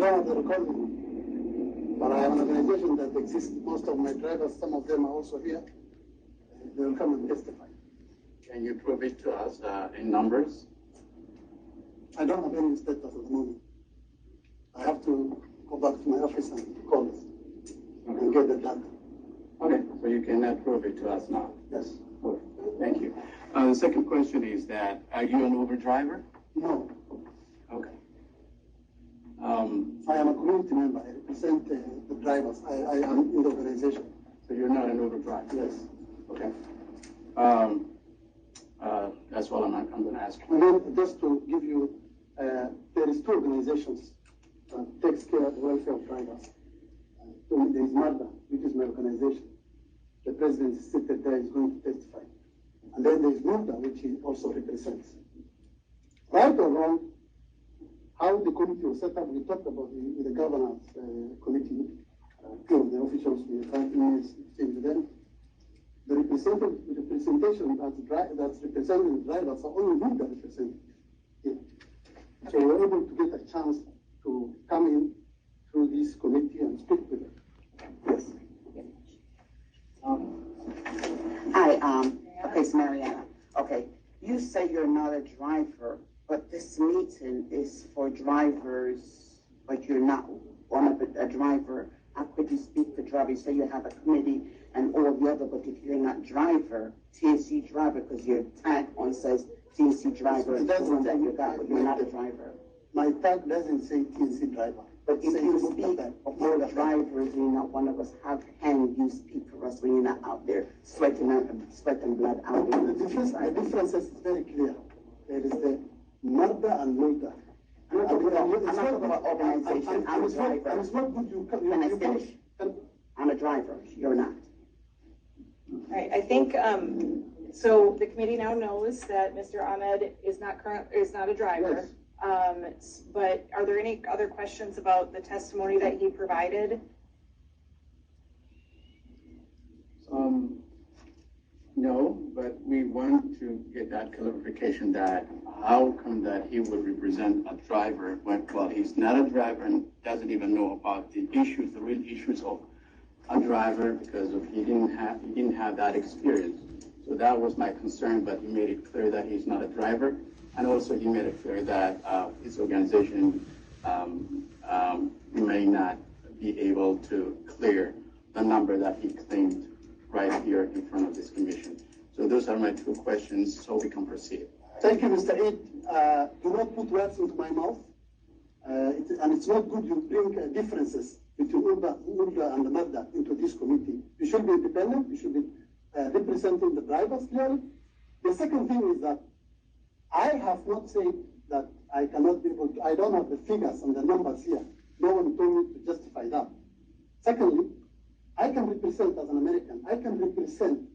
don't have the recording. But I have an organization that exists. Most of my drivers, some of them are also here. They will come and testify. Can you prove it to us in numbers? I don't have any status at the moment. I have to go back to my office and call them and get the data. Okay, so you cannot prove it to us now? Yes. Okay. Thank you. The second question is that, are you an Uber driver? No. Okay. I am a community member. I represent the drivers. I am in the organization. So you're not an Uber driver? Yes. Okay. That's all I'm going to ask. And then just to give you, there is two organizations that takes care of the welfare of drivers. So there is Mulda, which is my organization. The president is seated there, is going to testify. And then there is Mulda, which he also represents. Right or wrong, how the committee was set up, we talked about with the governance committee, the officials, we had 5 minutes exchange with them. The representation that's representing drivers are only Mulda represented here. So we're able to get a chance to come in through this committee and speak with them. Yes. Hi, okay, it's Mariana. Okay, you say you're not a driver, but this meeting is for drivers, but you're not one of a driver. How could you speak for drivers? You say you have a committee and all the other, but if you're not driver, TNC driver, because your tag on says TNC driver, It doesn't that you got, but you're not a driver. My tag doesn't say TNC driver. But if you speak for drivers, you're not one of us, how can you speak for us when you're not out there sweating blood out there? The difference is very clear. There is the Mulda and Mulda. I'm not talking about organization. I'm a driver. And it's not good you come. Can I finish? I'm a driver. You're not. All right. I think so. The committee now knows that Mr. Ahmed is not a driver. Yes. But are there any other questions about the testimony that he provided? No, but we want to get that clarification that how come that he would represent a driver when, well, he's not a driver and doesn't even know about the issues, the real issues of a driver because of he didn't have that experience. So that was my concern, but he made it clear that he's not a driver. And also he made it clear that his organization may not be able to clear the number that he claimed right here in front of this commission. So those are my 2 questions, so we can proceed. Thank you, Mr. Eid. Do not put words into my mouth. And it's not good you bring differences between Mulda and the Mulda into this committee. You should be independent. You should be representing the drivers clearly. The second thing is that I have not said that I cannot be able to, I don't have the figures and the numbers here. No one told me to justify that. Secondly, I can represent as an American, I can represent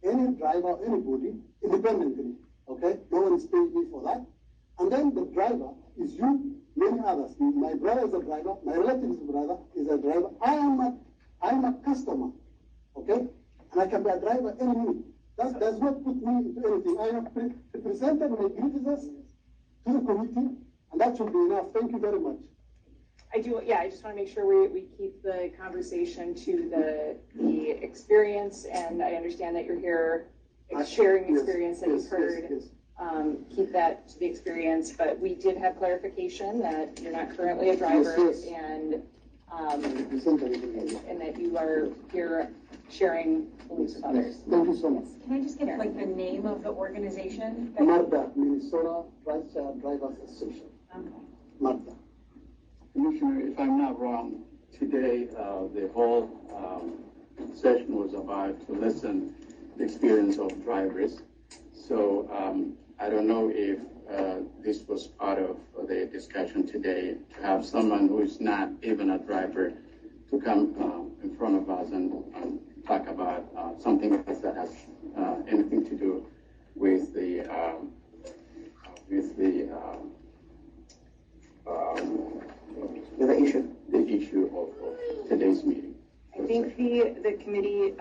any driver, anybody, independently, okay? No one is paying me for that. And then the driver is you, many others. My brother is a driver, my relative is a driver. I am a customer, okay? And I can be a driver any minute. That does not put me into anything. I have represented my grievances to the committee, and that should be enough. Thank you very much. I just want to make sure we keep the conversation to the experience, and I understand that you're here sharing experience that you've heard. Yes. Keep that to the experience, but we did have clarification that you're not currently a driver, Yes. and that you are here sharing beliefs with others. Thank you so much. Can I just get like the name of the organization? Mulda, Minnesota Rideshare Drivers Association. Okay. Mulda. Commissioner, if I'm not wrong, today the whole session was about to listen to the experience of drivers. So I don't know if this was part of the discussion today, to have someone who is not even a driver to come in front of us and talk about something else that has anything to do with the issue of today's meeting. I think the committee,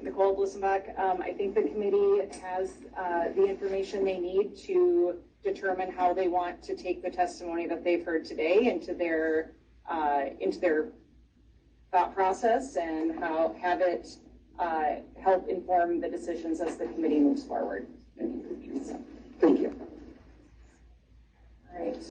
Nicole Blissenbach, I think the committee has the information they need to determine how they want to take the testimony that they've heard today into their into their thought process and have it help inform the decisions as the committee moves forward.